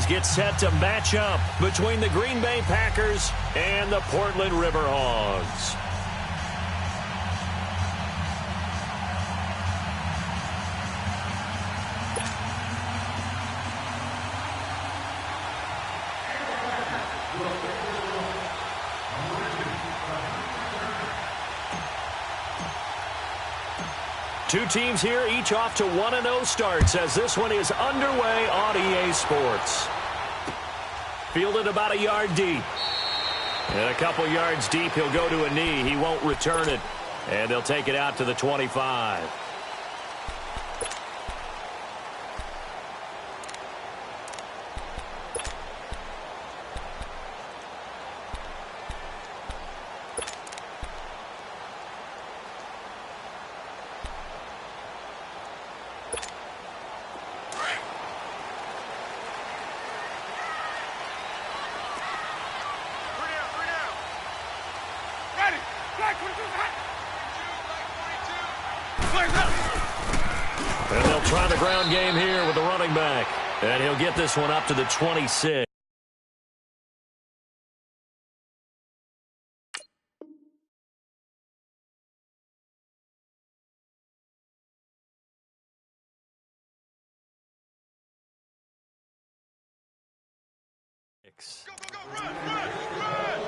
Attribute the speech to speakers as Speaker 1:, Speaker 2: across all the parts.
Speaker 1: series get set to match up between the Green Bay Packers and the Portland Riverhogs. Two teams here, each off to 1-0 starts as this one is underway on EA Sports. Fielded about a yard deep. And a couple yards deep, he'll go to a knee. He won't return it. And they'll take it out to the 25. And they'll try the ground game here with the running back. And he'll get this one up to the 26.
Speaker 2: Go, go, go, run, run, run!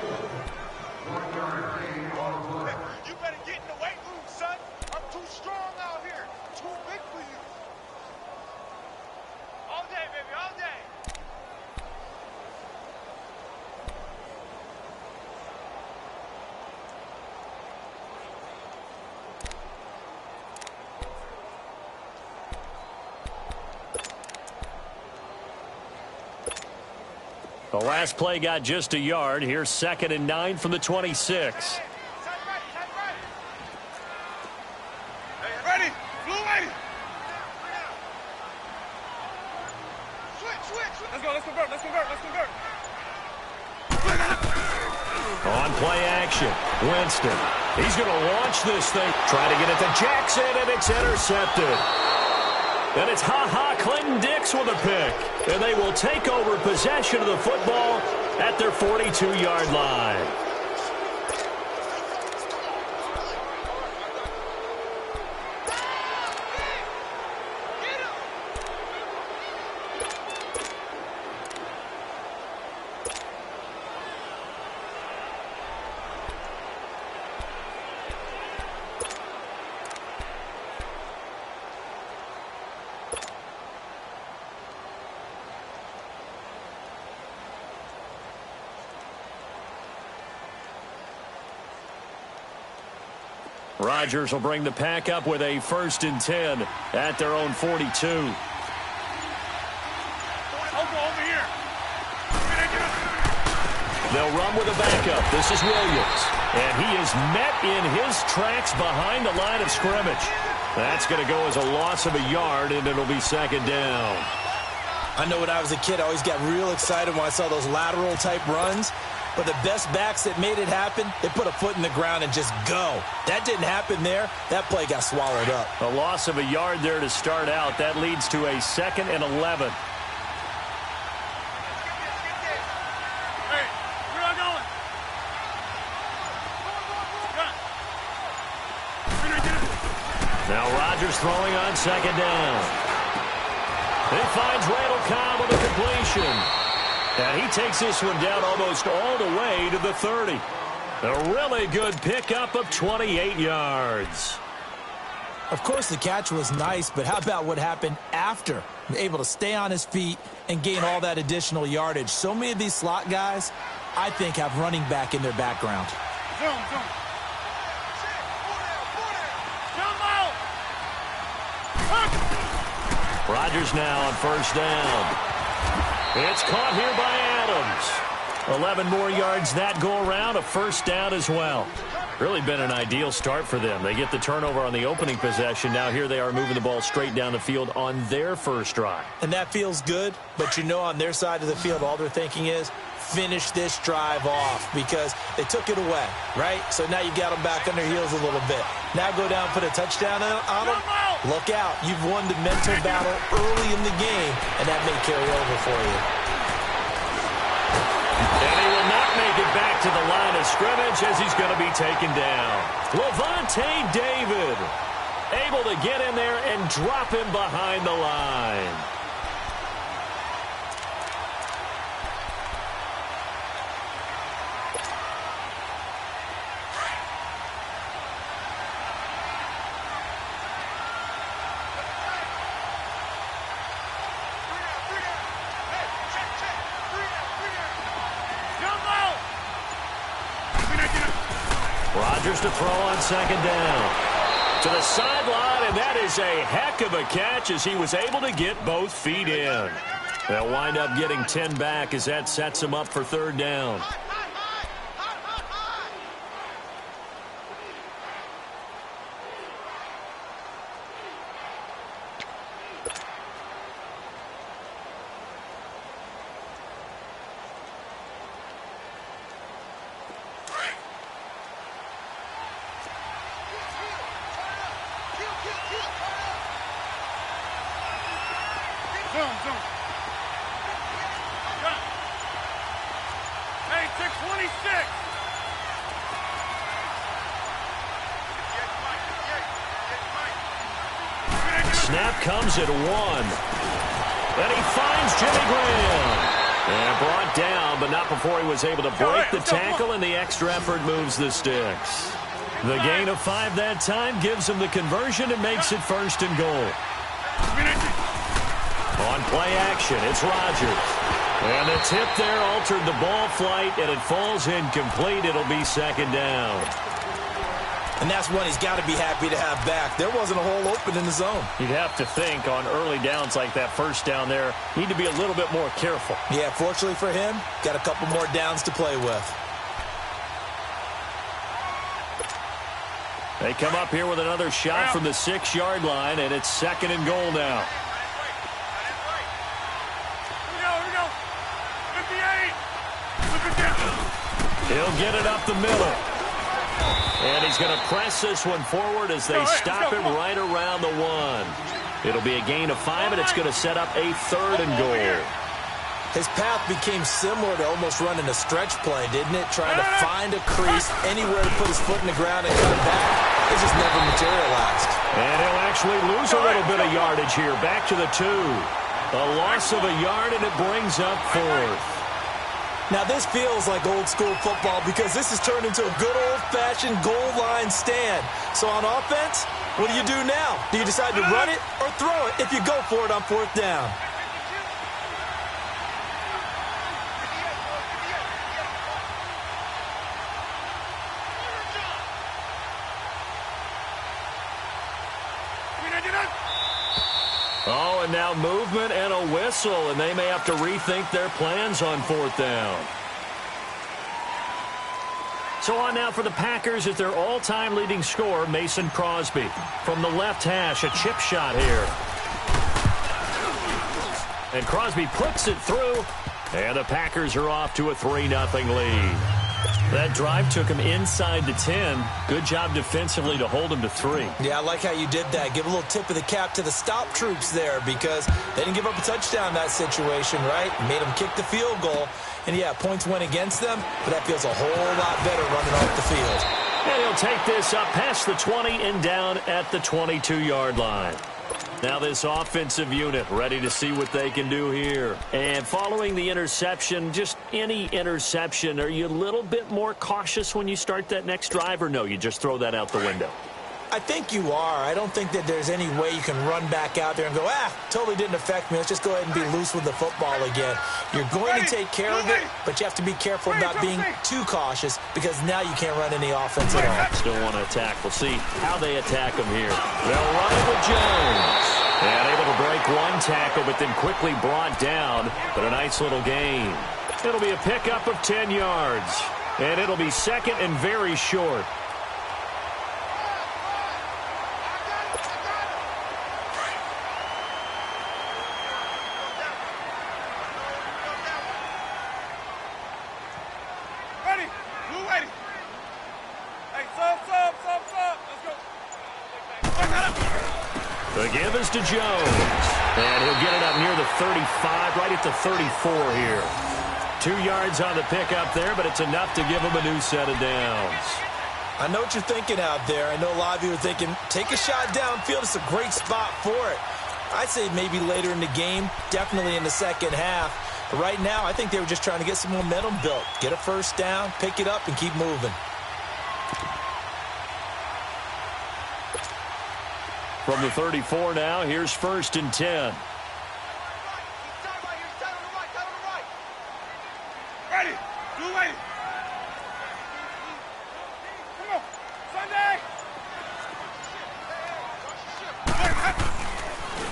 Speaker 2: You better get in the weight room, son. I'm too strong out here. Too big for you. All day, baby, all day.
Speaker 1: The last play got just a yard. Here's 2nd and 9 from the 26.
Speaker 2: Ready? Blue lady. Switch. Let's go, let's convert.
Speaker 1: On play action, Winston. He's going to launch this thing. Trying to get it to Jackson, and it's intercepted. And it's Clinton Dix with a pick. And they will take over possession of the football at their 42-yard line. Rodgers will bring the pack up with a 1st and 10 at their own 42.
Speaker 2: Over here.
Speaker 1: They'll run with a backup. This is Williams. And he is met in his tracks behind the line of scrimmage. That's going to go as a loss of a yard, and it'll be 2nd down.
Speaker 3: I know when I was a kid, I always got real excited when I saw those lateral-type runs. But the best backs that made it happen, they put a foot in the ground and just go. That didn't happen there. That play got swallowed up.
Speaker 1: A loss of a yard there to start out. That leads to a 2nd and 11.
Speaker 2: Hey, where are you going?
Speaker 1: Now Rodgers throwing on 2nd down. He finds Randall Cobb with a completion. And he takes this one down almost all the way to the 30. A really good pickup of 28 yards.
Speaker 3: Of course, the catch was nice, but how about what happened after? Able to stay on his feet and gain all that additional yardage. So many of these slot guys, I think, have running back in their background.
Speaker 2: Zoom.
Speaker 1: Rodgers now on 1st down. It's caught here by Adams. 11 more yards that go around, a 1st down as well. Really been an ideal start for them. They get the turnover on the opening possession. Now here they are moving the ball straight down the field on their first drive.
Speaker 3: And that feels good, but you know on their side of the field, all they're thinking is, finish this drive off because they took it away, right? So now you got them back on their heels a little bit. Now go down, put a touchdown on them. Look out. You've won the mental battle early in the game, and that may carry over for you.
Speaker 1: scrimmage as he's going to be taken down. Levante David able to get in there and drop him behind the line.
Speaker 2: Rodgers
Speaker 1: to throw on second down. To the sideline, and that is a heck of a catch as he was able to get both feet in. They'll wind up getting 10 back as that sets him up for third down. Snap comes at 1. And he finds Jimmy Graham. And brought down, but not before he was able to break the tackle, and the extra effort moves the sticks. The gain of 5 that time gives him the conversion and makes it first and goal. On play action, it's Rodgers. And the tip there altered the ball flight, and it falls incomplete. It'll be second down.
Speaker 3: And that's one he's got to be happy to have back. There wasn't a hole open in the zone.
Speaker 4: You'd have to think on early downs like that first down there, need to be a little bit more careful.
Speaker 3: Yeah, fortunately for him, got a couple more downs to play with.
Speaker 1: They come up here with another shot from the 6-yard line, and it's second and goal now.
Speaker 2: Here we go. 58.
Speaker 1: He'll get it up the middle. And he's going to press this one forward as they stop him right around the 1. It'll be a gain of 5, and it's going to set up a third and goal.
Speaker 3: His path became similar to almost running a stretch play, didn't it? Trying to find a crease, anywhere to put his foot in the ground and cut back. It just never materialized.
Speaker 1: And he'll actually lose a little bit of yardage here. Back to the 2. A loss of a yard, and it brings up 4th.
Speaker 3: Now, this feels like old-school football because this has turned into a good old-fashioned goal line stand. So on offense, what do you do now? Do you decide to run it or throw it if you go for it on 4th down?
Speaker 1: Oh, and now movement and a whistle, and they may have to rethink their plans on 4th down. So on now for the Packers is their all-time leading scorer, Mason Crosby. From the left hash, a chip shot here. And Crosby puts it through, and the Packers are off to a 3-0 lead. That drive took him inside the 10. Good job defensively to hold him to 3.
Speaker 3: Yeah, I like how you did that. Give a little tip of the cap to the stop troops there because they didn't give up a touchdown in that situation, right? Made them kick the field goal. And, yeah, points went against them, but that feels a whole lot better running off the field.
Speaker 1: And he'll take this up past the 20 and down at the 22-yard line. Now this offensive unit ready to see what they can do here. And following the interception, just any interception, are you a little bit more cautious when you start that next drive, or no, you just throw that out the window?
Speaker 3: I think you are. I don't think that there's any way you can run back out there and go, totally didn't affect me. Let's just go ahead and be loose with the football again. You're going to take care of it, but you have to be careful about being too cautious because now you can't run any offense at all.
Speaker 1: Still want to attack. We'll see how they attack him here. They'll run it with Jones. And able to break one tackle, but then quickly brought down. But a nice little gain. It'll be a pickup of 10 yards. And it'll be second and very short. The give is to Jones. And he'll get it up near the 35, right at the 34 here. 2 yards on the pickup there, but it's enough to give him a new set of downs.
Speaker 3: I know what you're thinking out there. I know a lot of you are thinking, take a shot downfield. It's a great spot for it. I'd say maybe later in the game, definitely in the second half. But right now, I think they were just trying to get some momentum built. Get a first down, pick it up, and keep moving.
Speaker 1: From the 34 now, here's 1st and 10.
Speaker 2: Ready. Blue lady. Come on. Sunday.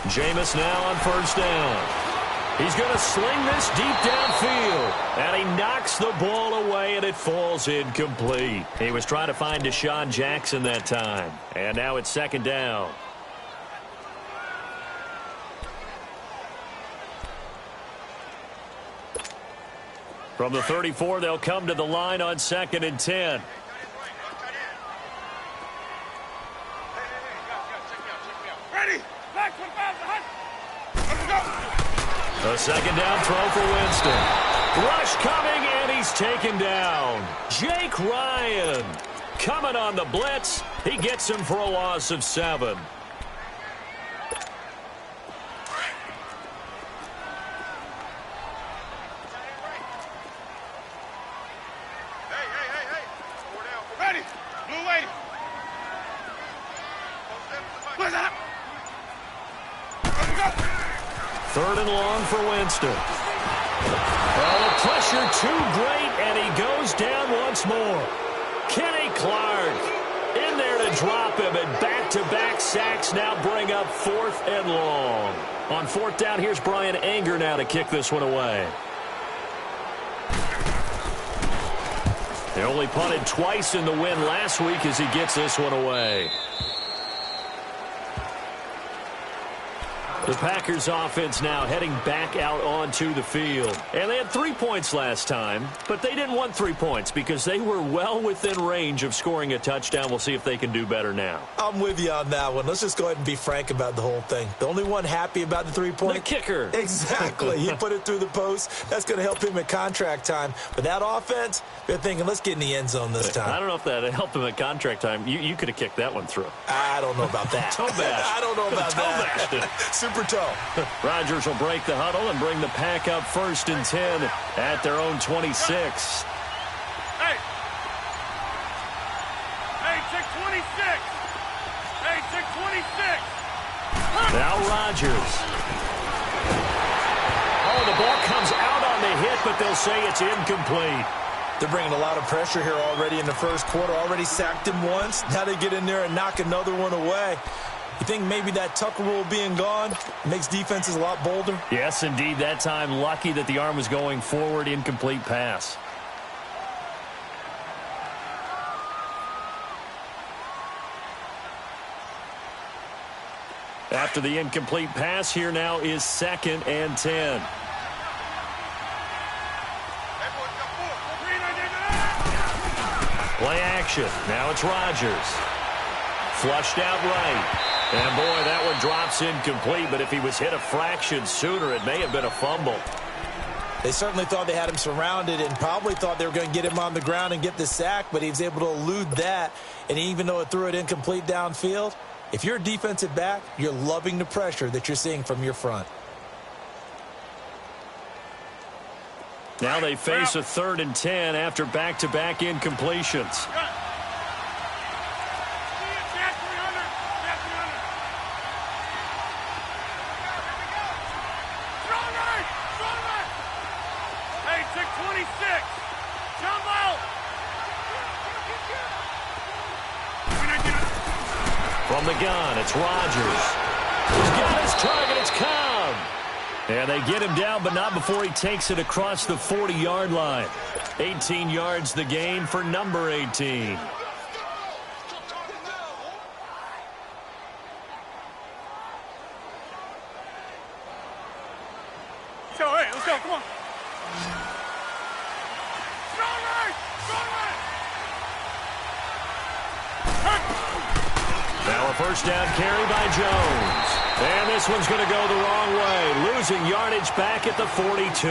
Speaker 1: Jameis now on 1st down. He's going to sling this deep downfield, and he knocks the ball away, and it falls incomplete. He was trying to find Deshaun Jackson that time, and now it's 2nd down. From the 34, they'll come to the line on 2nd and 10.
Speaker 2: Ready. Back 1,000. Let's go.
Speaker 1: A 2nd down throw for Winston. Rush coming, and he's taken down. Jake Ryan coming on the blitz. He gets him for a loss of 7.
Speaker 2: Ready. Blue lady. What's that? Let's go.
Speaker 1: 3rd and long for Winston. Well, the pressure too great, and he goes down once more. Kenny Clark in there to drop him, and back-to-back sacks now bring up 4th and long. On 4th down, here's Brian Anger now to kick this one away. They only punted twice in the win last week as he gets this one away. The Packers offense now heading back out onto the field. And they had 3 points last time, but they didn't want 3 points because they were well within range of scoring a touchdown. We'll see if they can do better now.
Speaker 3: I'm with you on that one. Let's just go ahead and be frank about the whole thing. The only one happy about the 3-point?
Speaker 1: The kicker.
Speaker 3: Exactly. He put it through the post. That's going to help him at contract time. But that offense, they're thinking, let's get in the end zone this time.
Speaker 1: I don't know if that helped him at contract time. You could have kicked that one through.
Speaker 3: I don't know about that.
Speaker 1: Toe bash.
Speaker 3: I don't know about that. Super toe.
Speaker 1: Rodgers will break the huddle and bring the pack up 1st and 10 at their own 26.
Speaker 2: Hey. Hey, check 26. Hey, check 26.
Speaker 1: Now Rodgers. Oh, the ball comes out on the hit, but they'll say it's incomplete.
Speaker 3: They're bringing a lot of pressure here already in the first quarter. Already sacked him once. Now they get in there and knock another one away. You think maybe that Tucker rule being gone makes defenses a lot bolder?
Speaker 1: Yes, indeed. That time, lucky that the arm was going forward. Incomplete pass. After the incomplete pass, here now is 2nd and 10. Play action. Now it's Rodgers. Flushed out right. And, boy, that one drops incomplete, but if he was hit a fraction sooner, it may have been a fumble.
Speaker 3: They certainly thought they had him surrounded and probably thought they were going to get him on the ground and get the sack, but he was able to elude that. And even though it threw it incomplete downfield, if you're a defensive back, you're loving the pressure that you're seeing from your front.
Speaker 1: Now they face a 3rd and 10 after back-to-back incompletions. From the gun, it's Rodgers. He's got his target. It's Cobb. And they get him down, but not before he takes it across the 40-yard line. 18 yards the gain for number 18.
Speaker 2: So, hey, let's go. Come on.
Speaker 1: Now a first down carry by Jones. And this one's going to go the wrong way. Losing yardage back at the 42.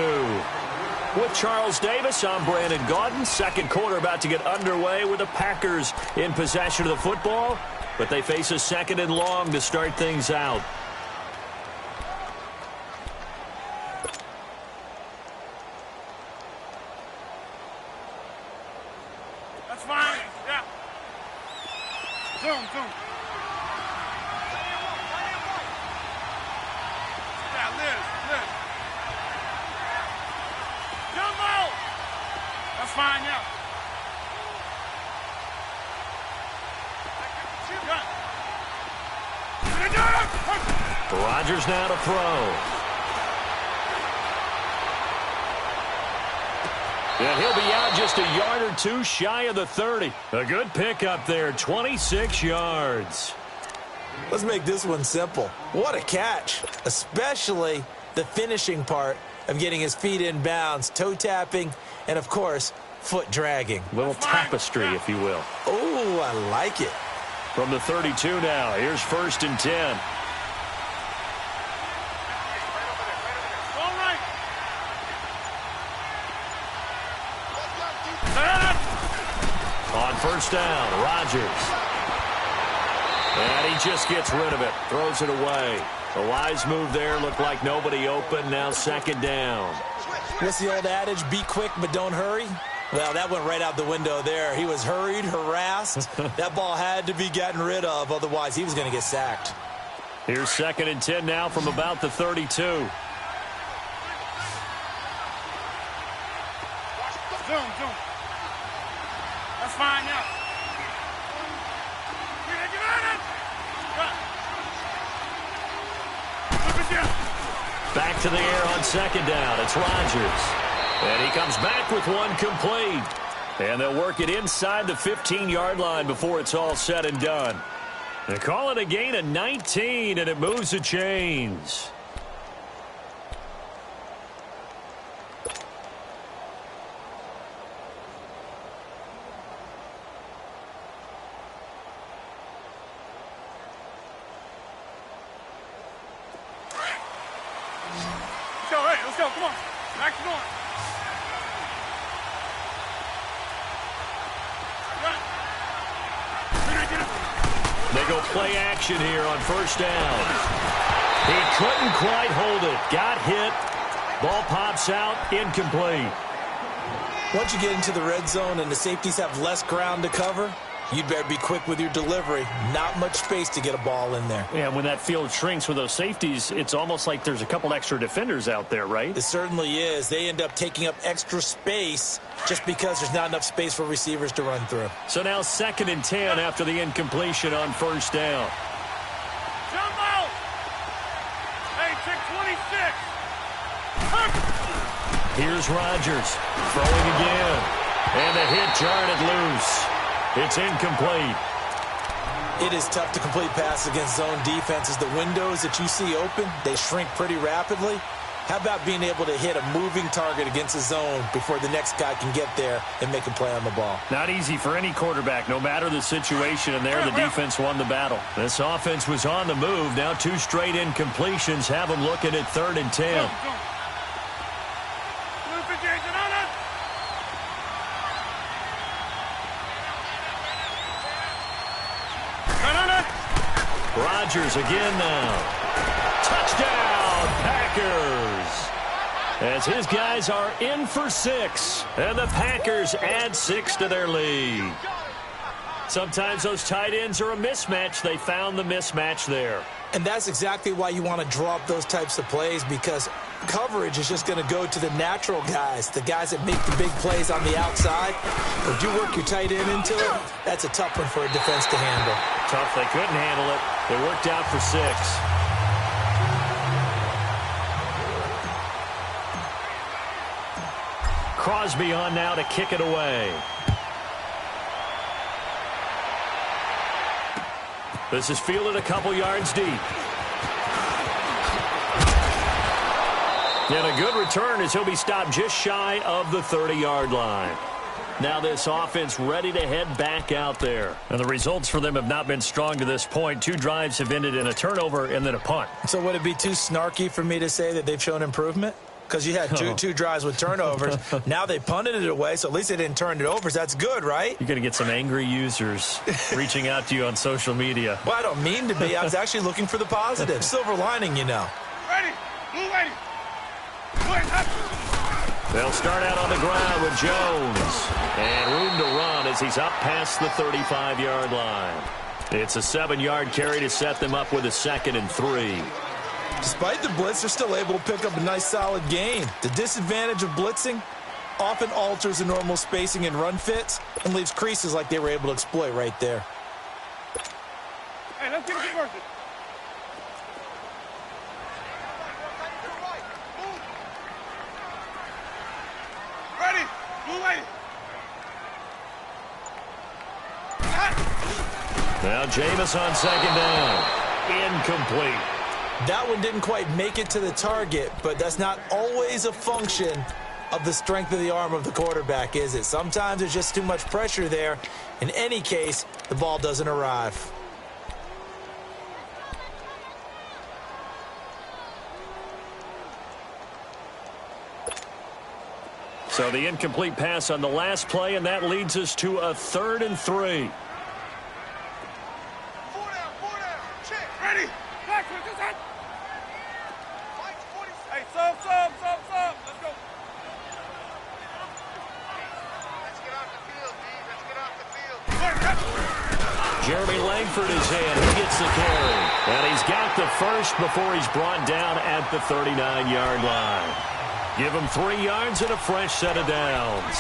Speaker 1: With Charles Davis, I'm Brandon Gaudin. Second quarter about to get underway with the Packers in possession of the football, but they face a second and long to start things out.
Speaker 2: That's fine. Yeah. Zoom. Yeah, Liz. Jumbo! That's fine, yeah.
Speaker 1: Rodgers now to throw. And he'll be out just a yard or two shy of the 30. A good pickup there, 26 yards.
Speaker 3: Let's make this one simple. What a catch, especially the finishing part of getting his feet in bounds, toe tapping, and, of course, foot dragging.
Speaker 4: Little tapestry, if you will.
Speaker 3: Oh, I like it.
Speaker 1: From the 32 now, here's 1st and 10. On 1st down, Rodgers. And he just gets rid of it, throws it away. A wise move there, looked like nobody open, now 2nd down.
Speaker 3: What's the old adage, be quick but don't hurry? Well, that went right out the window there. He was hurried, harassed. That ball had to be gotten rid of, otherwise he was going to get sacked.
Speaker 1: Here's 2nd and 10 now from about the 32.
Speaker 2: Zoom. That's fine, yeah.
Speaker 1: Back to the air on 2nd down. It's Rodgers. And he comes back with one complete. And they'll work it inside the 15-yard line before it's all said and done. They call it a gain of 19, and it moves the chains.
Speaker 2: Let's go, come on. Back to north.
Speaker 1: They go play action here on 1st down. He couldn't quite hold it. Got hit. Ball pops out. Incomplete.
Speaker 3: Once you get into the red zone and the safeties have less ground to cover, you'd better be quick with your delivery. Not much space to get a ball in there.
Speaker 4: Yeah, when that field shrinks with those safeties, it's almost like there's a couple extra defenders out there, right?
Speaker 3: It certainly is. They end up taking up extra space just because there's not enough space for receivers to run through.
Speaker 1: So now 2nd and 10 after the incompletion on 1st down.
Speaker 2: Jumbo! Hey, check 26.
Speaker 1: Here's Rodgers throwing again. And the hit jarred it loose. It's incomplete.
Speaker 3: It is tough to complete passes against zone defenses. The windows that you see open, they shrink pretty rapidly. How about being able to hit a moving target against a zone before the next guy can get there and make a play on the ball?
Speaker 4: Not easy for any quarterback, no matter the situation, and there the defense won the battle.
Speaker 1: This offense was on the move. Now 2 straight incompletions have them looking at 3rd and 10. Rodgers again now. Touchdown, Packers. As his guys are in for 6. And the Packers add 6 to their lead. Sometimes those tight ends are a mismatch. They found the mismatch there.
Speaker 3: And that's exactly why you want to draw up those types of plays, because coverage is just going to go to the natural guys, the guys that make the big plays on the outside. If you work your tight end into it, that's a tough one for a defense to handle.
Speaker 1: Tough. They couldn't handle it. They worked out for 6. Crosby on now to kick it away. This is fielded a couple yards deep. And a good return as he'll be stopped just shy of the 30-yard line. Now this offense ready to head back out there.
Speaker 4: And the results for them have not been strong to this point. 2 drives have ended in a turnover and then a punt.
Speaker 3: So would it be too snarky for me to say that they've shown improvement? because you had two drives with turnovers. Now they punted it away, so at least they didn't turn it over. So that's good, right?
Speaker 4: You're going to get some angry users reaching out to you on social media.
Speaker 3: Well, I don't mean to be. I was actually looking for the positive. Silver lining, you know.
Speaker 2: Ready. Blue lady.
Speaker 1: They'll start out on the ground with Jones. And room to run as he's up past the 35-yard line. It's a 7-yard carry to set them up with a 2nd and 3.
Speaker 3: Despite the blitz, they're still able to pick up a nice, solid gain. The disadvantage of blitzing often alters the normal spacing and run fits and leaves creases like they were able to exploit right there.
Speaker 2: Hey, let's get it working. Ready. Blue lady.
Speaker 1: Now Jameis on 2nd down. Incomplete.
Speaker 3: That one didn't quite make it to the target, but that's not always a function of the strength of the arm of the quarterback, is it? Sometimes there's just too much pressure there. In any case, the ball doesn't arrive.
Speaker 1: So the incomplete pass on the last play, and that leads us to a 3rd and 3.
Speaker 2: 4 down. Check. Ready. Back with this head. Hey, sub. Let's go. Let's get off the field, D. Let's get off the field.
Speaker 1: Jeremy Langford is in. He gets the carry. And he's got the first before he's brought down at the 39-yard line. Give him 3 yards and a fresh set of downs.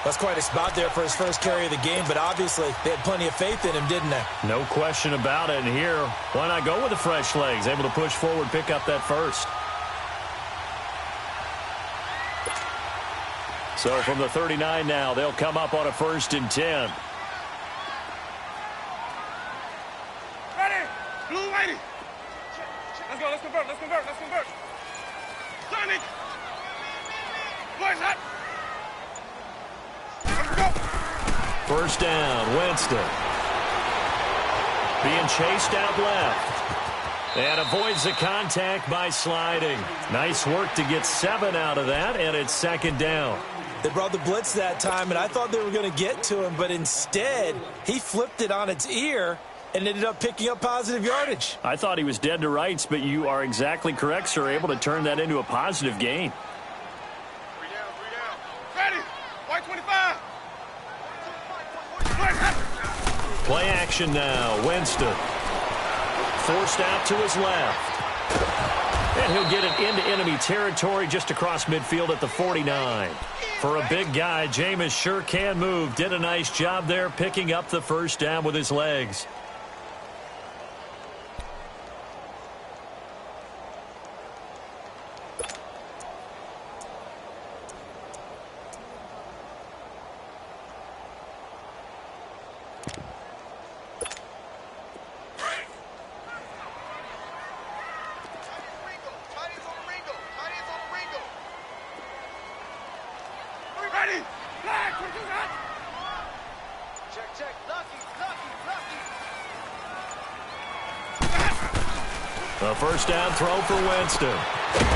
Speaker 3: That's quite a spot there for his first carry of the game, but obviously they had plenty of faith in him, didn't they?
Speaker 1: No question about it. And here, why not go with the fresh legs? Able to push forward, pick up that first. So from the 39 now, they'll come up on a 1st and 10.
Speaker 2: Ready. Blue lady. Let's go. Let's convert. Sonic. Boys hot. Let's go.
Speaker 1: 1st down, Winston. Being chased out left. And avoids the contact by sliding. Nice work to get 7 out of that, and it's 2nd down.
Speaker 3: They brought the blitz that time, and I thought they were going to get to him, but instead, he flipped it on its ear and ended up picking up positive yardage.
Speaker 4: I thought he was dead to rights, but you are exactly correct, sir. Able to turn that into a positive gain.
Speaker 2: 3 down. Ready. White 25.
Speaker 1: Play action now, Winston. Forced out to his left. And he'll get it into enemy territory just across midfield at the 49. For a big guy, Jameis sure can move. Did a nice job there picking up the 1st down with his legs. A 1st down throw for Winston.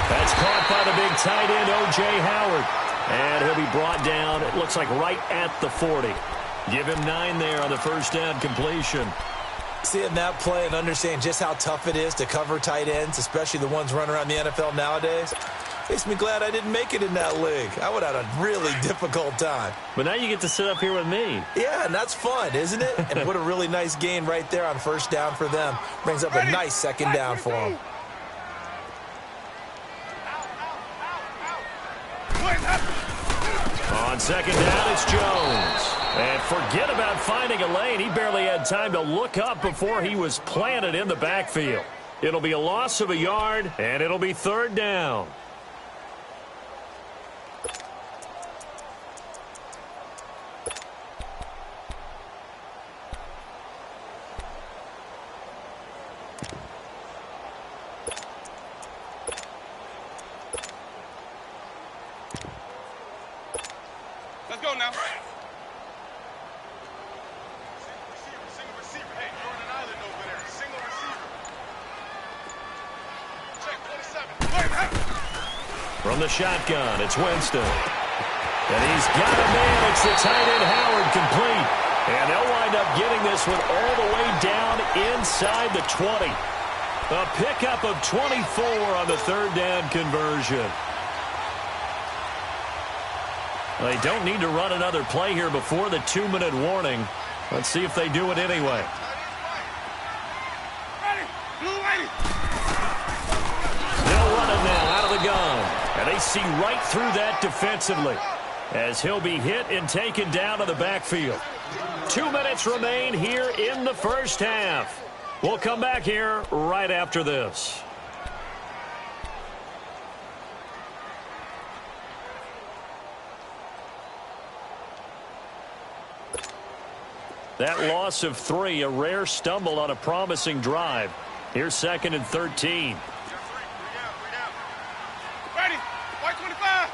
Speaker 1: That's caught by the big tight end, O.J. Howard. And he'll be brought down, it looks like right at the 40. Give him 9 there on the 1st down completion.
Speaker 3: Seeing that play and understanding just how tough it is to cover tight ends, especially the ones running around the NFL nowadays, makes me glad I didn't make it in that league. I would have had a really difficult time.
Speaker 4: But now you get to sit up here with me.
Speaker 3: Yeah, and that's fun, isn't it? And what a really nice gain right there on 1st down for them. Brings up a nice 2nd down for them.
Speaker 1: On 2nd down, it's Jones. And forget about finding a lane. He barely had time to look up before he was planted in the backfield. It'll be a loss of a yard, and it'll be 3rd down.
Speaker 2: Let's go now. Single receiver. Hey, you're on an island over there. Single receiver. Check 27.
Speaker 1: From the shotgun, it's Winston. And he's got a man. It's the tight end Howard complete. And they'll wind up getting this one all the way down inside the 20. A pickup of 24 on the third down conversion. They don't need to run another play here before the 2-minute warning. Let's see if they do it anyway. They'll run it now out of the gun. And they see right through that defensively as he'll be hit and taken down to the backfield. 2 minutes remain here in the first half. We'll come back here right after this. That loss of 3, a rare stumble on a promising drive. Here's 2nd and 13.
Speaker 2: Ready, white 25.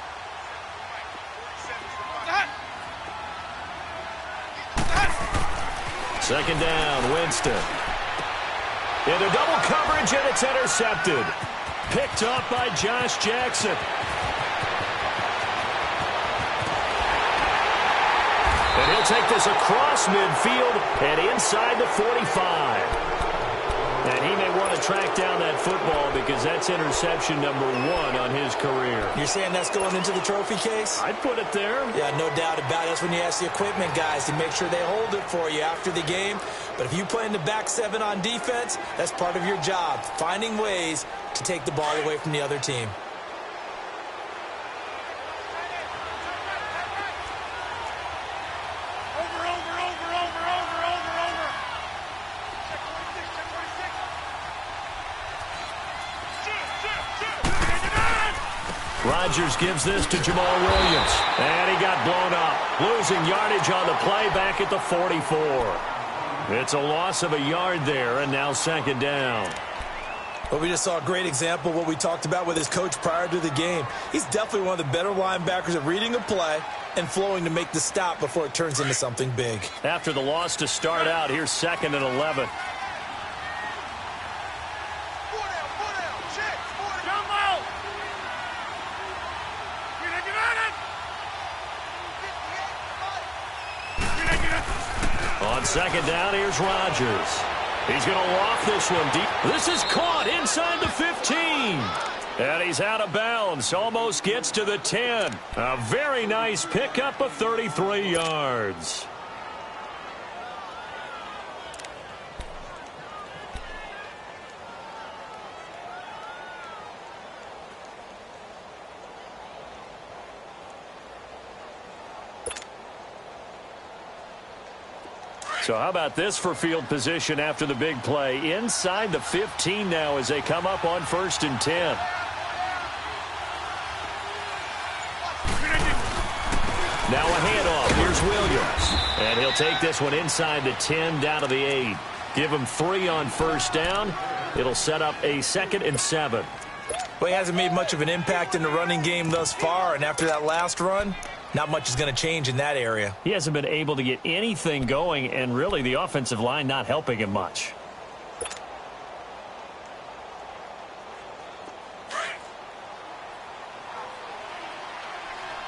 Speaker 1: Second down, Winston. Into double coverage, and it's intercepted. Picked up by Josh Jackson. And he'll take this across midfield and inside the 45. And he may want to track down that football because that's interception number 1 on his career.
Speaker 3: You're saying that's going into the trophy case?
Speaker 1: I'd put it there.
Speaker 3: Yeah, no doubt about it. That's when you ask the equipment guys to make sure they hold it for you after the game. But if you play in the back 7 on defense, that's part of your job, finding ways to take the ball away from the other team.
Speaker 1: Rodgers gives this to Jamal Williams. And he got blown up. Losing yardage on the play back at the 44. It's a loss of a yard there, and now 2nd down.
Speaker 3: Well, we just saw a great example of what we talked about with his coach prior to the game. He's definitely one of the better linebackers at reading a play and flowing to make the stop before it turns into something big.
Speaker 1: After the loss to start out, here's 2nd and 11. On 2nd down, here's Rodgers. He's going to loft this one deep. This is caught inside the 15. And he's out of bounds. Almost gets to the 10. A very nice pickup of 33 yards. So how about this for field position after the big play? Inside the 15 now as they come up on 1st and 10. Now a handoff. Here's Williams. And he'll take this one inside the 10 down to the 8. Give him 3 on 1st down. It'll set up a 2nd and 7.
Speaker 3: Well, he hasn't made much of an impact in the running game thus far, and after that last run, not much is going to change in that area.
Speaker 1: He hasn't been able to get anything going, and really the offensive line not helping him much.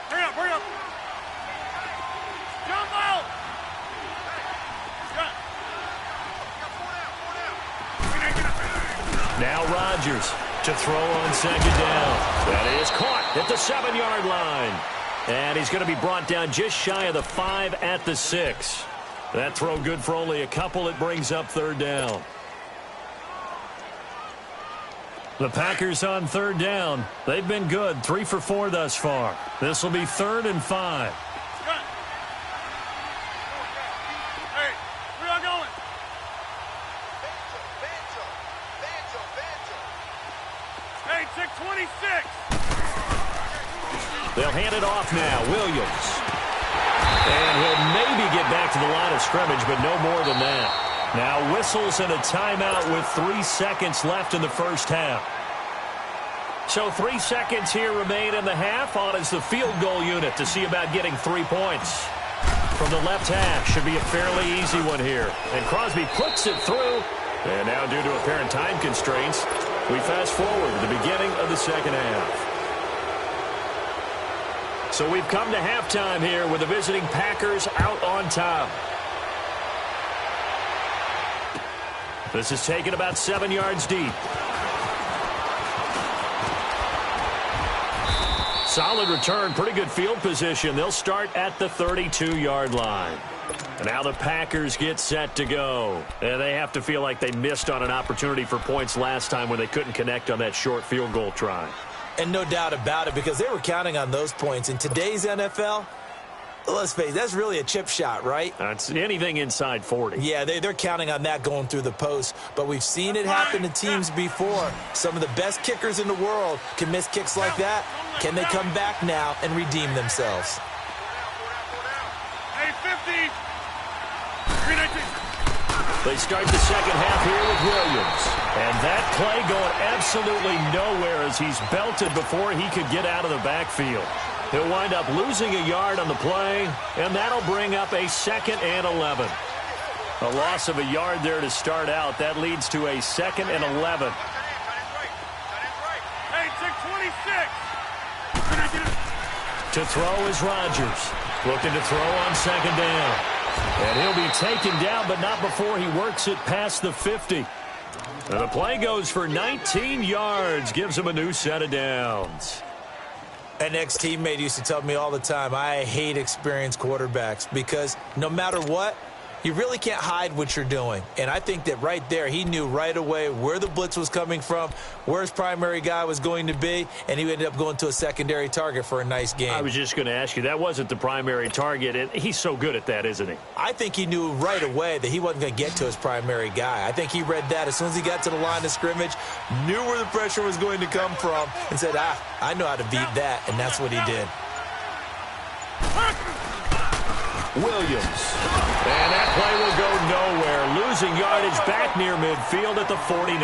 Speaker 2: Hurry up, hurry up. Jump out.
Speaker 1: Now Rodgers to throw on 2nd down. That is caught at the 7-yard line. And he's going to be brought down just shy of the 5 at the 6. That throw good for only a couple. It brings up 3rd down. The Packers on 3rd down. They've been good, 3 for 4 thus far. This will be 3rd and 5.
Speaker 2: Hey, where y'all going? Hey, check 26.
Speaker 1: They'll hand it off now. Williams. And he'll maybe get back to the line of scrimmage, but no more than that. Now whistles and a timeout with 3 seconds left in the first half. So 3 seconds here remain in the half. On is the field goal unit to see about getting 3 points. From the left half, should be a fairly easy one here. And Crosby puts it through. And now due to apparent time constraints, we fast forward to the beginning of the second half. So we've come to halftime here with the visiting Packers out on top. This is taken about 7 yards deep. Solid return, pretty good field position. They'll start at the 32-yard line. And now the Packers get set to go. And they have to feel like they missed on an opportunity for points last time when they couldn't connect on that short field goal try.
Speaker 3: And no doubt about it, because they were counting on those points. In today's NFL, let's face it, that's really a chip shot, right?
Speaker 1: That's anything inside 40.
Speaker 3: Yeah, they're counting on that going through the post. But we've seen it happen to teams before. Some of the best kickers in the world can miss kicks like that. Can they come back now and redeem themselves?
Speaker 2: Hey, 50.
Speaker 1: They start the second half here with Williams. And that play going absolutely nowhere as he's belted before he could get out of the backfield. He'll wind up losing a yard on the play, and that'll bring up a 2nd and 11. A loss of a yard there to start out. That leads to a 2nd and 11.
Speaker 2: Hey, check 26.
Speaker 1: To throw is Rodgers. Looking to throw on 2nd down. And he'll be taken down, but not before he works it past the 50. And the play goes for 19 yards. Gives him a new set of downs.
Speaker 3: An ex-teammate used to tell me all the time, I hate experienced quarterbacks because no matter what, you really can't hide what you're doing. And I think that right there, he knew right away where the blitz was coming from, where his primary guy was going to be, and he ended up going to a secondary target for a nice game.
Speaker 1: I was just going to ask you, that wasn't the primary target, and he's so good at that, isn't he?
Speaker 3: I think he knew right away that he wasn't going to get to his primary guy. I think he read that as soon as he got to the line of scrimmage, knew where the pressure was going to come from, and said, I know how to beat that, and that's what he did.
Speaker 1: Williams. And that play will go nowhere. Losing yardage back near midfield at the 49.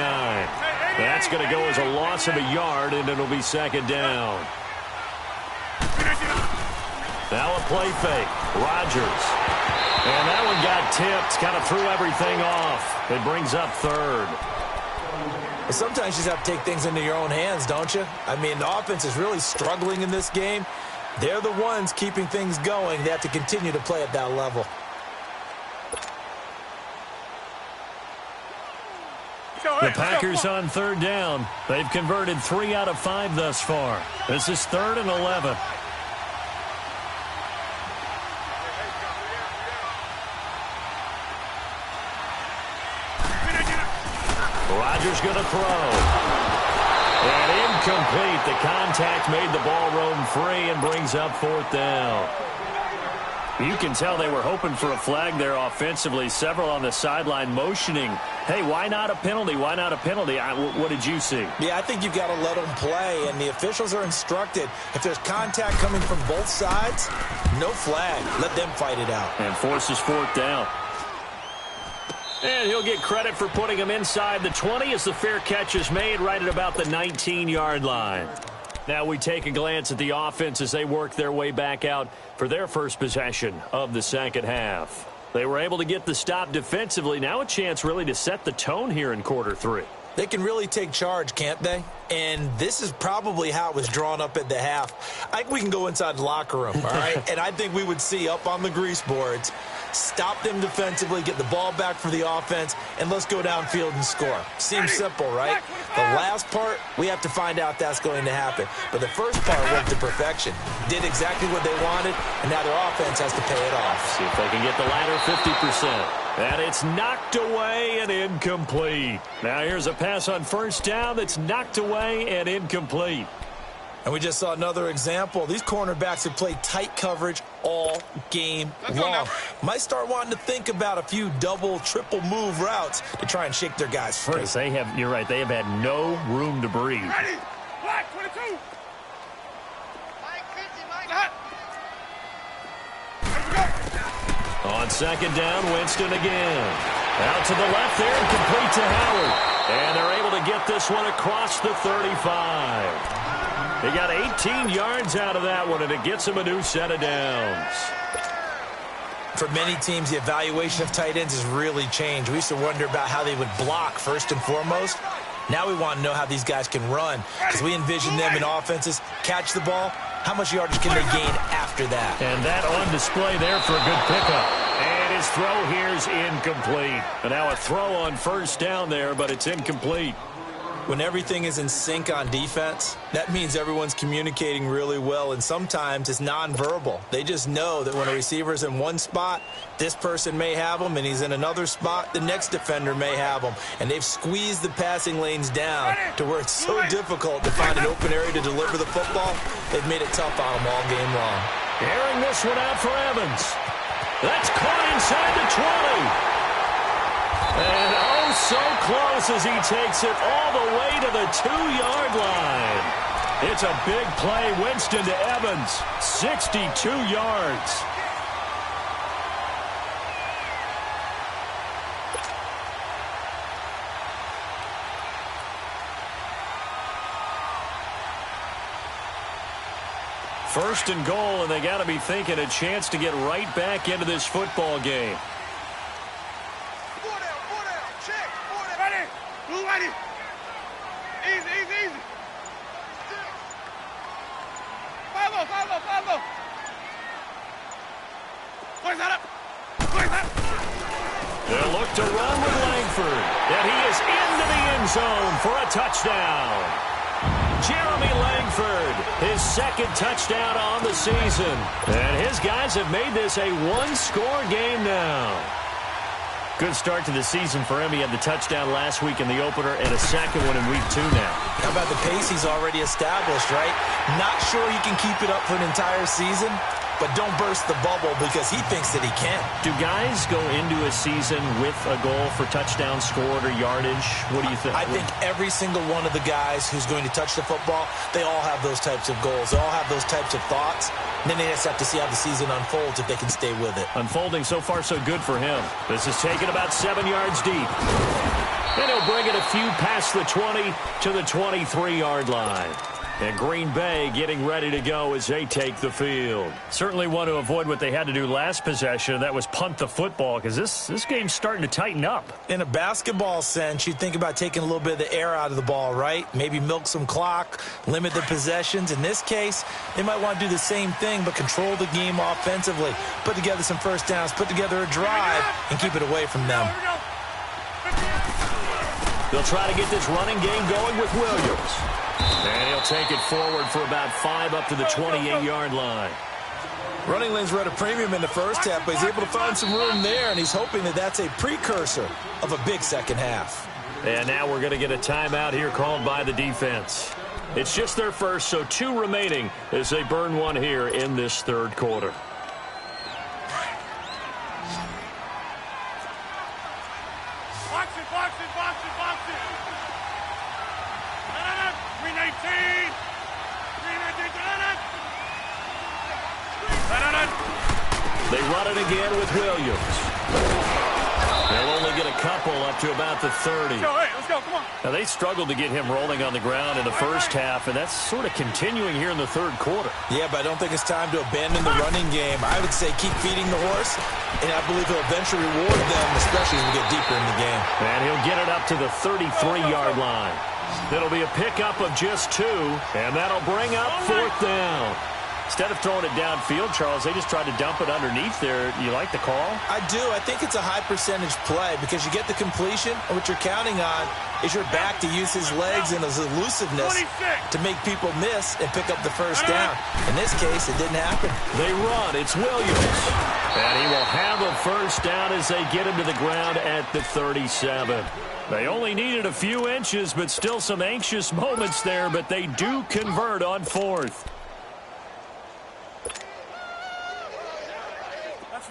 Speaker 1: That's going to go as a loss of a yard, and it'll be 2nd down. Now a play fake. Rodgers. And that one got tipped. Kind of threw everything off. It brings up 3rd.
Speaker 3: Sometimes you just have to take things into your own hands, don't you? I mean, the offense is really struggling in this game. They're the ones keeping things going. They have to continue to play at that level.
Speaker 1: The Packers on 3rd down. They've converted 3 out of 5 thus far. This is 3rd and 11. Rodgers going to throw. And incomplete. The contact made the ball roam free and brings up 4th down. You can tell they were hoping for a flag there offensively. Several on the sideline motioning, hey, why not a penalty? Why not a penalty? What did you see?
Speaker 3: Yeah, I think you've got to let them play, and the officials are instructed. If there's contact coming from both sides, no flag. Let them fight it out.
Speaker 1: And forces 4th down. And he'll get credit for putting him inside the 20 as the fair catch is made right at about the 19-yard line. Now we take a glance at the offense as they work their way back out for their first possession of the second half. They were able to get the stop defensively. Now a chance really to set the tone here in quarter 3.
Speaker 3: They can really take charge, can't they? And this is probably how it was drawn up at the half. I think we can go inside the locker room, all right? And I think we would see up on the grease boards, stop them defensively, get the ball back for the offense, and let's go downfield and score. Seems simple, right? The last part, we have to find out that's going to happen. But the first part went to perfection. Did exactly what they wanted, and now their offense has to pay it off.
Speaker 1: See if they can get the latter 50%. And it's knocked away and incomplete. Now here's a pass on 1st down that's knocked away and incomplete.
Speaker 3: And we just saw another example. These cornerbacks have played tight coverage all game long. Might start wanting to think about a few double, triple move routes to try and shake their guys free.
Speaker 1: Because they have, you're right, they have had no room to breathe.
Speaker 2: Ready. Black 22.
Speaker 1: On 2nd down, Winston again. Out to the left there and complete to Howard. And they're able to get this one across the 35. They got 18 yards out of that one, and it gets them a new set of downs.
Speaker 3: For many teams, the evaluation of tight ends has really changed. We used to wonder about how they would block first and foremost. Now we want to know how these guys can run, because we envision them in offenses catch the ball how much yardage can they gain after that?
Speaker 4: And that on display there for a good pickup. And his throw here is incomplete. And now a throw on first down there, but it's incomplete.
Speaker 3: When everything is in sync on defense, that means everyone's communicating really well, and sometimes it's nonverbal. They just know that when a receiver's in one spot, this person may have him, and he's in another spot, the next defender may have him. And they've squeezed the passing lanes down to where it's so difficult to find an open area to deliver the football. They've made it tough on them all game long.
Speaker 1: Airing this one out for Evans. That's caught inside the 20. And oh, so close as he takes it all the way to the 2-yard line. It's a big play. Winston to Evans, 62 yards. First and goal, and they got to be thinking a chance to get right back into this football game.
Speaker 2: Ready. Easy, easy, easy. Follow. Push that up.
Speaker 1: They'll look to run with Langford. And he is into the end zone for a touchdown. Jeremy Langford, his second touchdown on the season. And his guys have made this a one-score game now.
Speaker 4: Good start to the season for him. He had the touchdown last week in the opener and a second one in week 2 now.
Speaker 3: How about the pace he's already established, right? Not sure he can keep it up for an entire season, but don't burst the bubble because he thinks that he can.
Speaker 4: Do guys go into a season with a goal for touchdown scored or yardage? What do you think?
Speaker 3: I think every single one of the guys who's going to touch the football, they all have those types of goals. They all have those types of thoughts. And then they just have to see how the season unfolds if they can stay with it.
Speaker 4: Unfolding so far so good for him.
Speaker 1: This is taken about 7 yards deep. And he'll bring it a few past the 20 to the 23-yard line. And Green Bay getting ready to go as they take the field.
Speaker 4: Certainly want to avoid what they had to do last possession. That was punt the football because this game's starting to tighten up.
Speaker 3: In a basketball sense, you think about taking a little bit of the air out of the ball, right? Maybe milk some clock, limit the possessions. In this case, they might want to do the same thing but control the game offensively. Put together some first downs, put together a drive, and keep it away from them.
Speaker 1: They'll try to get this running game going with Williams. And he'll take it forward for about 5 up to the 28-yard line.
Speaker 3: Running lanes were at a premium in the first half, but he's able to find some room there, and he's hoping that that's a precursor of a big second half.
Speaker 1: And now we're going to get a timeout here called by the defense. It's just their first, so 2 remaining as they burn one here in this third quarter.
Speaker 2: Box it. 319.
Speaker 1: They run it again with Williams. They'll only get a couple up to about the 30.
Speaker 2: Let's go, come on.
Speaker 4: Now, they struggled to get him rolling on the ground in the first half, and that's sort of continuing here in the third quarter.
Speaker 3: Yeah, but I don't think it's time to abandon the running game. I would say keep feeding the horse, and I believe he'll eventually reward them, especially as we get deeper in the game.
Speaker 1: And he'll get it up to the 33-yard line. It'll be a pickup of just 2, and that'll bring up 4th down.
Speaker 4: Instead of throwing it downfield, Charles, they just tried to dump it underneath there. You like the call?
Speaker 3: I do. I think it's a high-percentage play because you get the completion, and what you're counting on is your back to use his legs and his elusiveness to make people miss and pick up the first down. In this case, it didn't happen.
Speaker 1: They run. It's Williams. And he will have a first down as they get him to the ground at the 37. They only needed a few inches, but still some anxious moments there, but they do convert on 4th.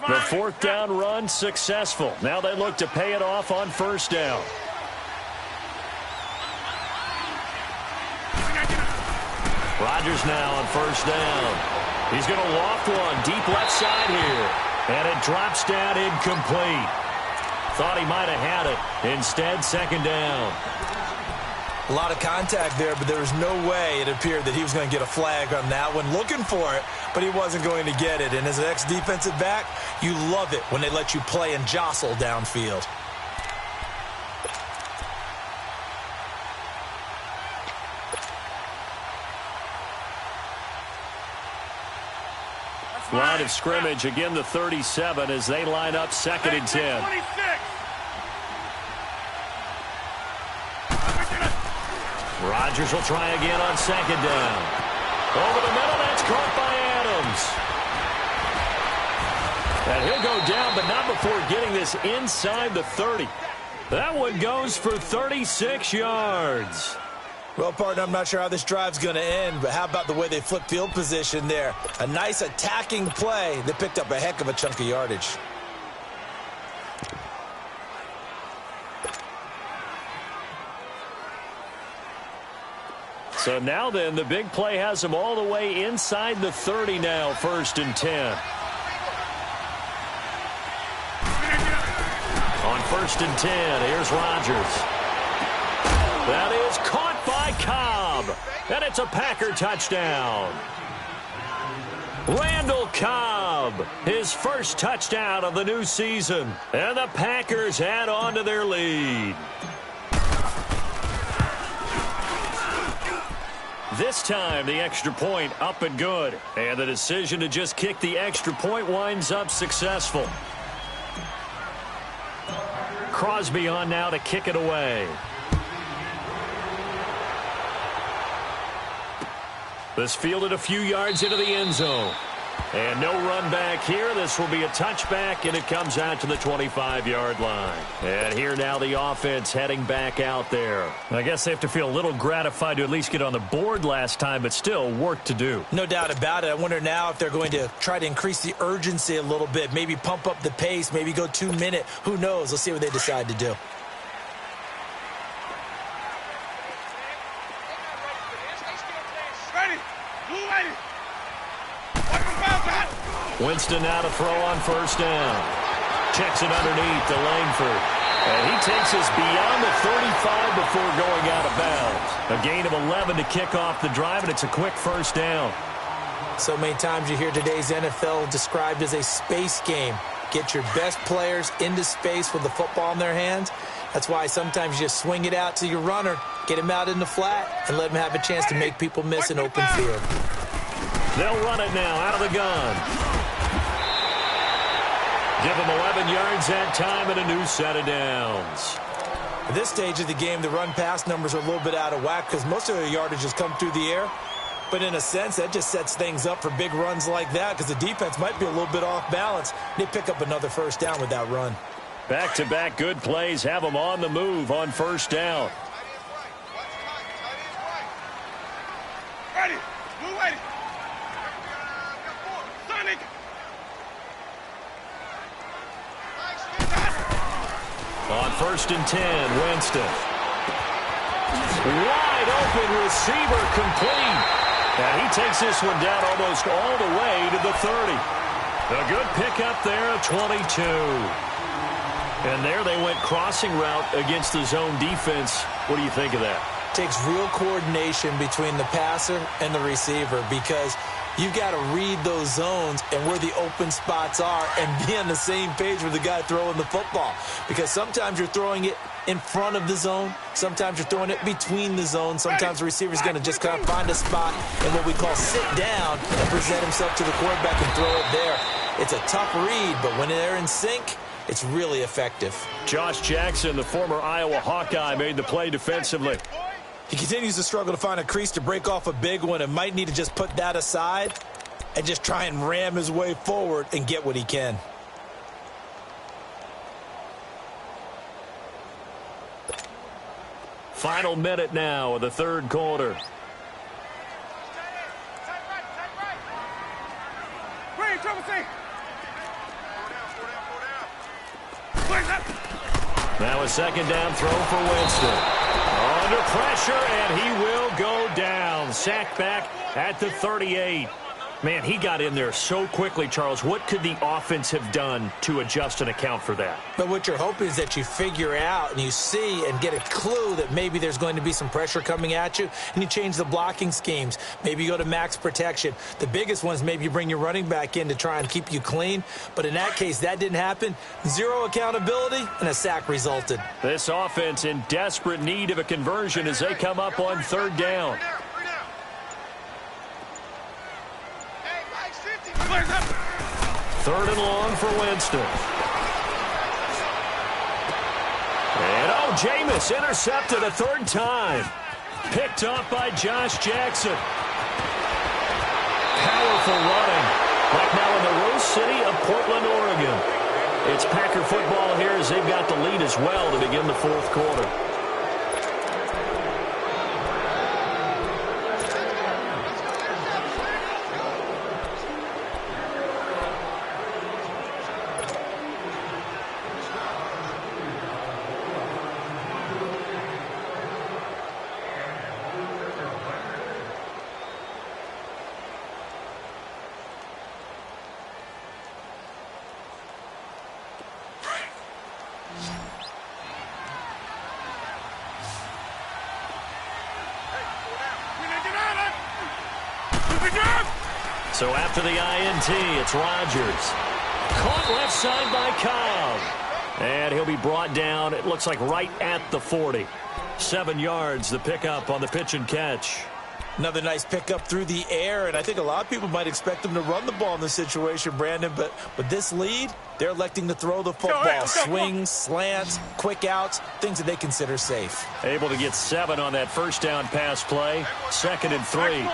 Speaker 1: The 4th down run successful. Now they look to pay it off on first down. Rodgers now on first down. He's going to loft one deep left side here. And it drops down incomplete. Thought he might have had it. Instead, second down.
Speaker 3: A lot of contact there, but there was no way it appeared that he was going to get a flag on that one. Looking for it, but he wasn't going to get it. And as an ex-defensive back, you love it when they let you play and jostle downfield.
Speaker 4: Line of scrimmage, again the 37 as they line up 2nd and 10.
Speaker 2: 26.
Speaker 1: Rodgers will try again on 2nd down. Over the middle, that's caught by Adams. And he'll go down, but not before getting this inside the 30. That one goes for 36 yards.
Speaker 3: Well, partner, I'm not sure how this drive's going to end, but how about the way they flipped field position there? A nice attacking play that picked up a heck of a chunk of yardage.
Speaker 4: So now then, the big play has them all the way inside the 30 now, 1st and 10. On 1st and 10, here's Rodgers. That is caught by Cobb. And it's a Packer touchdown. Randall Cobb, his first touchdown of the new season. And the Packers add on to their lead. This time, the extra point up and good. And the decision to just kick the extra point winds up successful. Crosby on now to kick it away. This fielded a few yards into the end zone. And no run back here. This will be a touchback, and it comes out to the 25-yard line. And here now the offense heading back out there.
Speaker 1: I guess they have to feel a little gratified to at least get on the board last time, but still work to do.
Speaker 3: No doubt about it. I wonder now if they're going to try to increase the urgency a little bit, maybe pump up the pace, maybe go 2-minute. Who knows? Let's see what they decide to do.
Speaker 1: Winston now to throw on 1st down. Checks it underneath to Langford. And he takes us beyond the 35 before going out of bounds. A gain of 11 to kick off the drive, and it's a quick 1st down.
Speaker 3: So many times you hear today's NFL described as a space game. Get your best players into space with the football in their hands. That's why sometimes you just swing it out to your runner, get him out in the flat, and let him have a chance to make people miss an open field.
Speaker 1: They'll run it now out of the gun. Give him 11 yards that time and a new set of downs.
Speaker 3: At this stage of the game, the run-pass numbers are a little bit out of whack because most of their yardage has come through the air. But in a sense, that just sets things up for big runs like that because the defense might be a little bit off balance. They pick up another 1st down with that run.
Speaker 4: Back-to-back good plays have them on the move on 1st down.
Speaker 2: Ready. Move ready. Sonic.
Speaker 1: On 1st and 10, Winston. Wide open receiver complete. And he takes this one down almost all the way to the 30. A good pickup there at 22. And there they went crossing route against the zone defense. What do you think of that?
Speaker 3: Takes real coordination between the passer and the receiver because you've got to read those zones and where the open spots are and be on the same page with the guy throwing the football. Because sometimes you're throwing it in front of the zone. Sometimes you're throwing it between the zones. Sometimes the receiver's going to just kind of find a spot and what we call sit down and present himself to the quarterback and throw it there. It's a tough read, but when they're in sync, it's really effective.
Speaker 4: Josh Jackson, the former Iowa Hawkeye, made the play defensively.
Speaker 3: He continues to struggle to find a crease to break off a big one and might need to just put that aside and just try and ram his way forward and get what he can.
Speaker 1: Final minute now of the 3rd quarter. Now a 2nd down throw for Winston. Under pressure, and he will go down. Sacked back at the 38. Man, he got in there so quickly, Charles. What could the offense have done to adjust and account for that?
Speaker 3: But what you're hoping is that you figure out and you see and get a clue that maybe there's going to be some pressure coming at you, and you change the blocking schemes. Maybe you go to max protection. The biggest one is maybe you bring your running back in to try and keep you clean. But in that case, that didn't happen. Zero accountability, and a sack resulted.
Speaker 4: This offense in desperate need of a conversion as they come up on 3rd down.
Speaker 2: Hey,
Speaker 4: Third and long for Winston. And, Jameis intercepted a third time. Picked off by Josh Jackson. Powerful running. Right now in the Rose City of Portland, Oregon. It's Packer football here as they've got the lead as well to begin the fourth quarter. So after the INT, it's Rodgers. Caught left side by Cobb. And he'll be brought down, it looks like right at the 40. 7 yards, the pickup on the pitch and catch.
Speaker 3: Another nice pickup through the air, and I think a lot of people might expect them to run the ball in this situation, Brandon, but with this lead, they're electing to throw the football. Swings, slants, quick outs, things that they consider safe.
Speaker 4: Able to get 7 on that first down pass play. 2nd and 3.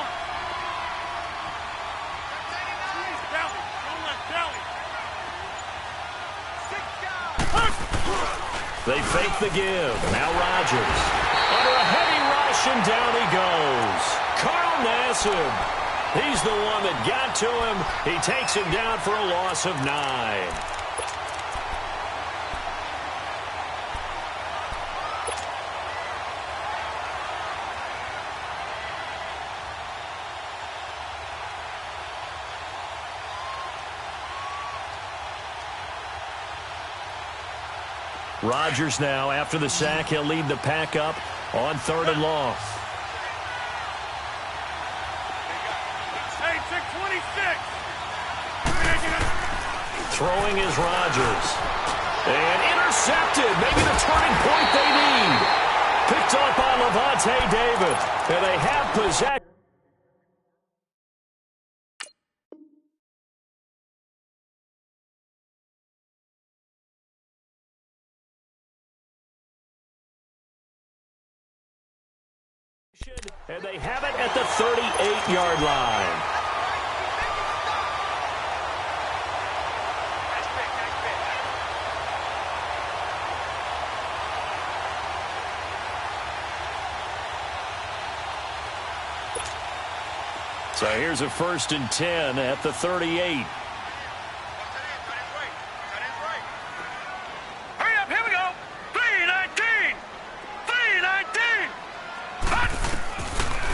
Speaker 4: They fake the give. Now Rodgers. Under a heavy rush, and down he goes. Carl Nassib. He's the one that got to him. He takes him down for a loss of 9. Rodgers now, after the sack, he'll lead the pack up on 3rd and long. Throwing is Rodgers. And intercepted. Maybe the turning point they need. Picked off by Levante David. And they have possession. And they have it at the 38-yard line. So here's a 1st and 10 at the 38.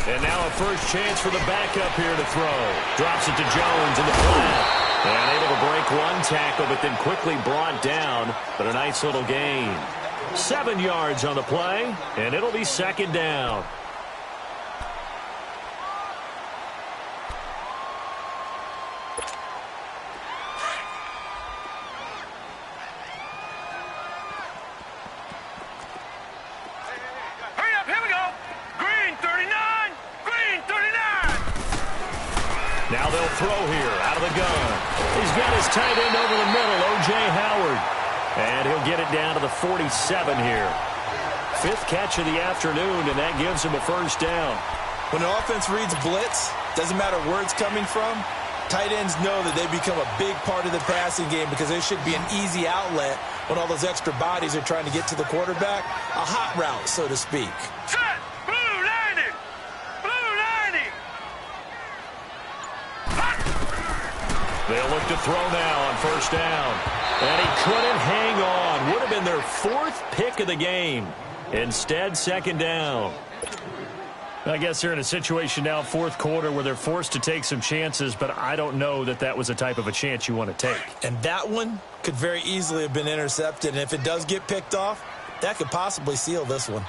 Speaker 4: And now a first chance for the backup here to throw. Drops it to Jones in the flat. And able to break one tackle, but then quickly brought down. But a nice little gain. 7 yards on the play, and it'll be 2nd down. Now they'll throw here out of the gun. He's got his tight end over the middle, O.J. Howard. And he'll get it down to the 47 here. 5th catch of the afternoon, and that gives him a first down.
Speaker 3: When an offense reads blitz, doesn't matter where it's coming from, tight ends know that they become a big part of the passing game because there should be an easy outlet when all those extra bodies are trying to get to the quarterback. A hot route, so to speak.
Speaker 4: They'll look to throw now on first down. And he couldn't hang on. Would have been their 4th pick of the game. Instead, 2nd down. I guess they're in a situation now, 4th quarter, where they're forced to take some chances, but I don't know that that was the type of a chance you want to take.
Speaker 3: And that one could very easily have been intercepted. And if it does get picked off, that could possibly seal this one.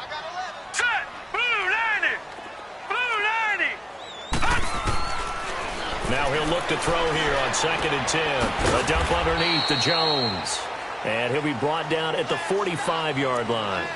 Speaker 4: Now he'll look to throw here on 2nd and 10. A dump underneath to Jones. And he'll be brought down at the 45-yard line.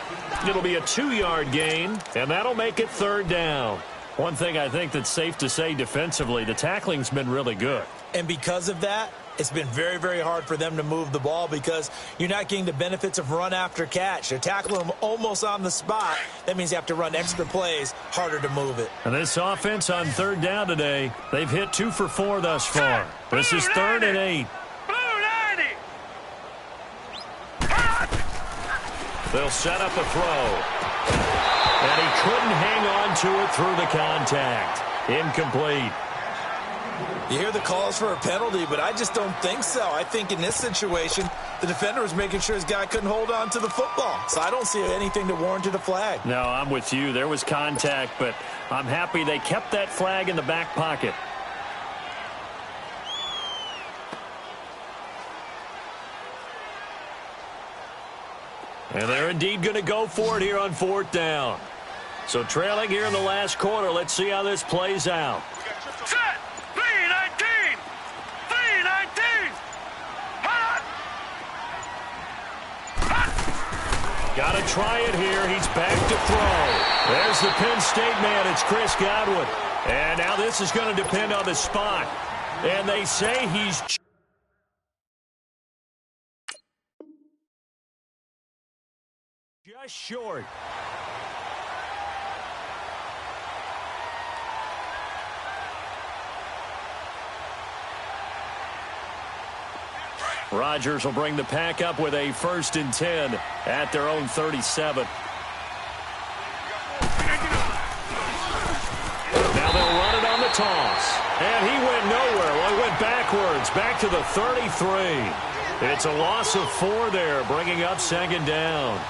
Speaker 4: It'll be a 2-yard gain, and that'll make it 3rd down. One thing I think that's safe to say defensively, the tackling's been really good.
Speaker 3: And because of that, it's been very, very hard for them to move the ball because you're not getting the benefits of run after catch. They're tackling them almost on the spot. That means you have to run extra plays, harder to move it.
Speaker 4: And this offense on third down today, they've hit 2 for 4 thus far. This is 3rd and 8. They'll set up a throw. And he couldn't hang on to it through the contact. Incomplete.
Speaker 3: You hear the calls for a penalty, but I just don't think so. I think in this situation, the defender was making sure his guy couldn't hold on to the football. So I don't see anything that warranted a flag.
Speaker 4: No, I'm with you. There was contact, but I'm happy they kept that flag in the back pocket. And they're indeed going to go for it here on 4th down. So trailing here in the last quarter. Let's see how this plays out.
Speaker 2: Set! 3-19! 3-19! Hot! Hot!
Speaker 4: Got to try it here. He's back to throw. There's the Penn State man. It's Chris Godwin. And now this is going to depend on the spot. And they say he's just short. Rodgers will bring the pack up with a 1st and 10 at their own 37. Now they'll run it on the toss. And he went nowhere. Well, he went backwards, back to the 33. It's a loss of 4 there, bringing up 2nd down.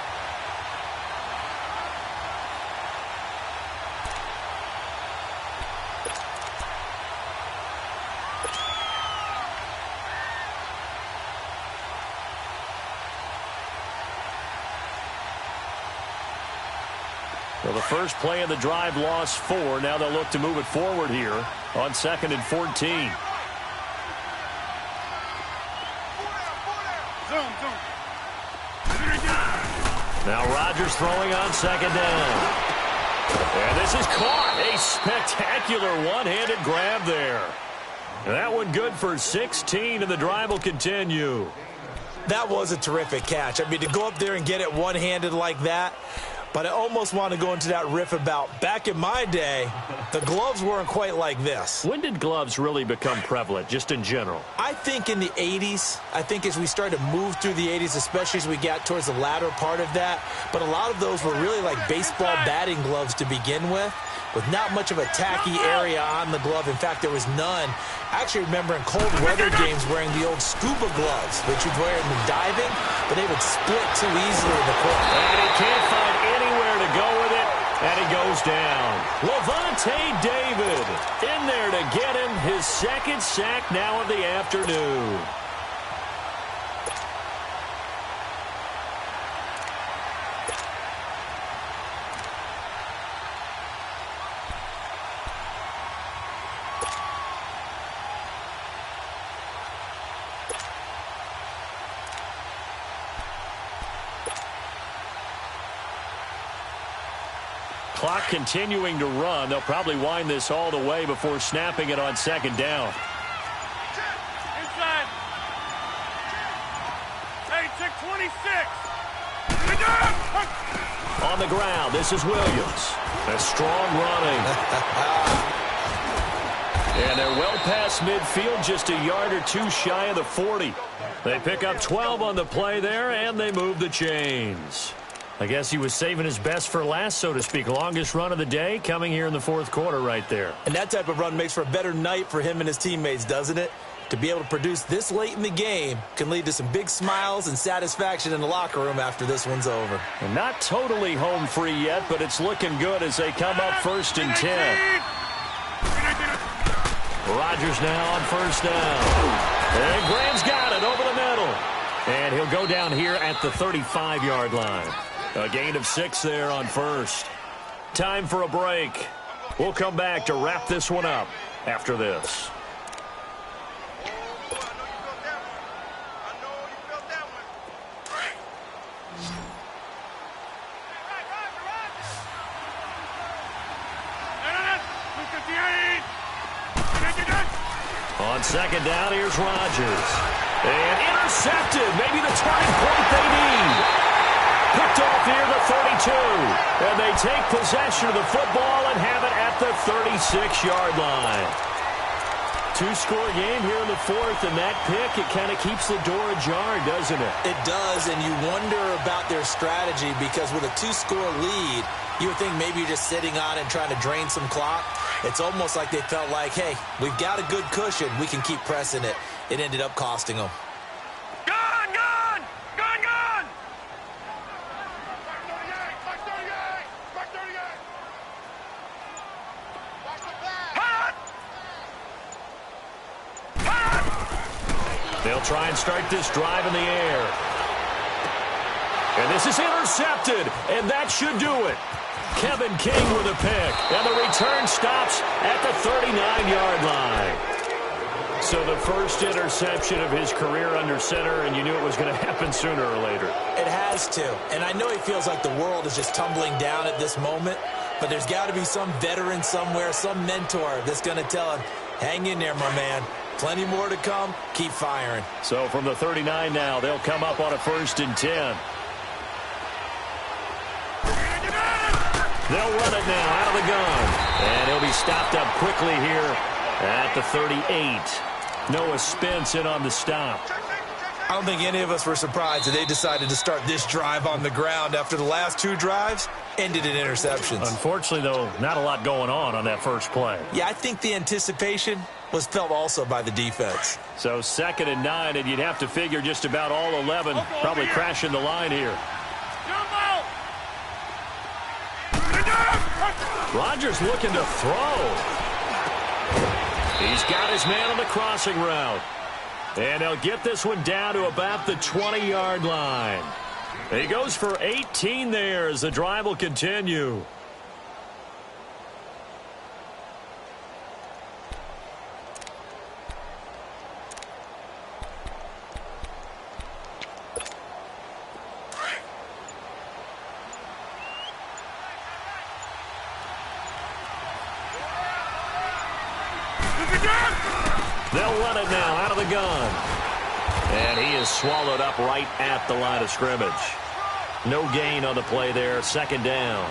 Speaker 4: Well, the first play of the drive lost 4. Now they'll look to move it forward here on 2nd and 14. Now Rodgers throwing on 2nd down. And this is caught. A spectacular one-handed grab there. And that one good for 16, and the drive will continue.
Speaker 3: That was a terrific catch. I mean, to go up there and get it one-handed like that. But I almost want to go into that riff about back in my day, the gloves weren't quite like this.
Speaker 4: When did gloves really become prevalent, just in general?
Speaker 3: I think in the 80s. I think as we started to move through the 80s, especially as we got towards the latter part of that. But a lot of those were really like baseball batting gloves to begin with not much of a tacky area on the glove. In fact, there was none. I actually remember in cold weather games wearing the old scuba gloves that you'd wear in the diving, but they would split too easily in the court.
Speaker 4: And he can't find anywhere to go with it, and he goes down. Levante David in there to get him his 2nd sack now of the afternoon. Clock continuing to run. They'll probably wind this all the way before snapping it on 2nd down.
Speaker 2: Inside. Hey, check 26.
Speaker 4: On the ground, this is Williams. A strong running. And they're well past midfield, just a yard or 2 shy of the 40. They pick up 12 on the play there, and they move the chains. I guess he was saving his best for last, so to speak. Longest run of the day coming here in the 4th quarter right there.
Speaker 3: And that type of run makes for a better night for him and his teammates, doesn't it? To be able to produce this late in the game can lead to some big smiles and satisfaction in the locker room after this one's over.
Speaker 4: And not totally home free yet, but it's looking good as they come up 1st and 10. Rodgers now on 1st down. And Graham's got it over the middle. And he'll go down here at the 35-yard line. A gain of 6 there on 1st. Time for a break. We'll come back to wrap this one up after this. On On second down, here's Rodgers. And intercepted. Maybe the turning point they need. Picked off near the 32. And they take possession of the football and have it at the 36-yard line. Two-score game here in the fourth, and that pick, it kind of keeps the door ajar, doesn't it?
Speaker 3: It does, and you wonder about their strategy because with a two-score lead, you would think maybe you're just sitting on it and trying to drain some clock. It's almost like they felt like, hey, we've got a good cushion. We can keep pressing it. It ended up costing them.
Speaker 2: Gone! Gone! Gone! Gone! Back 38! Watch the pass! Hot!
Speaker 4: They'll try and start this drive in the air. And this is intercepted, and that should do it. Kevin King with a pick, and the return stops at the 39-yard line. So the first interception of his career under center, and you knew it was going to happen sooner or later.
Speaker 3: It has to, and I know he feels like the world is just tumbling down at this moment, but there's got to be some veteran somewhere, some mentor that's going to tell him, hang in there, my man. Plenty more to come. Keep firing.
Speaker 4: So from the 39 now, they'll come up on a 1st and 10. They'll run it now out of the gun. And he'll be stopped up quickly here at the 38. Noah Spence in on the stop.
Speaker 3: I don't think any of us were surprised that they decided to start this drive on the ground after the last two drives ended in interceptions.
Speaker 4: Unfortunately, though, not a lot going on that first play.
Speaker 3: Yeah, I think the anticipation was felt also by the defense.
Speaker 4: So 2nd and 9, and you'd have to figure just about all 11 probably crashing the line here. Rodgers looking to throw. He's got his man on the crossing route. And they'll get this one down to about the 20-yard line. He goes for 18 there as the drive will continue. They'll run it now out of the gun. And he is swallowed up right at the line of scrimmage. No gain on the play there, 2nd down.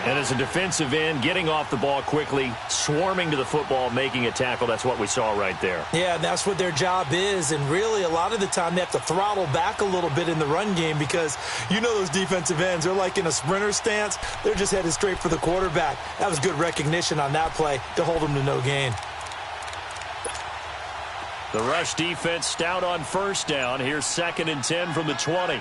Speaker 4: And as a defensive end, getting off the ball quickly, swarming to the football, making a tackle, that's what we saw right there.
Speaker 3: Yeah, and that's what their job is. And really, a lot of the time, they have to throttle back a little bit in the run game because you know those defensive ends, they're like in a sprinter stance. They're just headed straight for the quarterback. That was good recognition on that play to hold them to no gain.
Speaker 4: The rush defense stout on 1st down. Here's 2nd and 10 from the 20.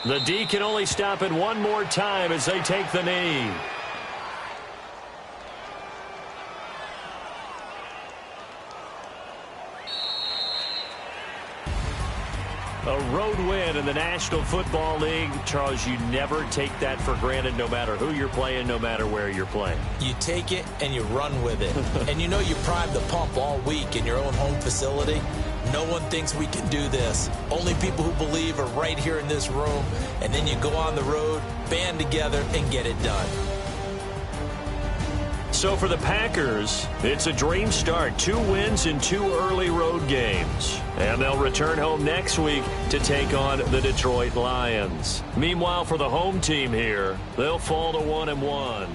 Speaker 4: The D can only stop it one more time as they take the knee. A road win in the National Football League. Charles, you never take that for granted no matter who you're playing, no matter where you're playing.
Speaker 3: You take it and you run with it. And you know you primed the pump all week in your own home facility. No one thinks we can do this. Only people who believe are right here in this room. And then you go on the road, band together, and get it done.
Speaker 4: So for the Packers, it's a dream start. 2 wins in 2 early road games. And they'll return home next week to take on the Detroit Lions. Meanwhile, for the home team here, they'll fall to 1-1.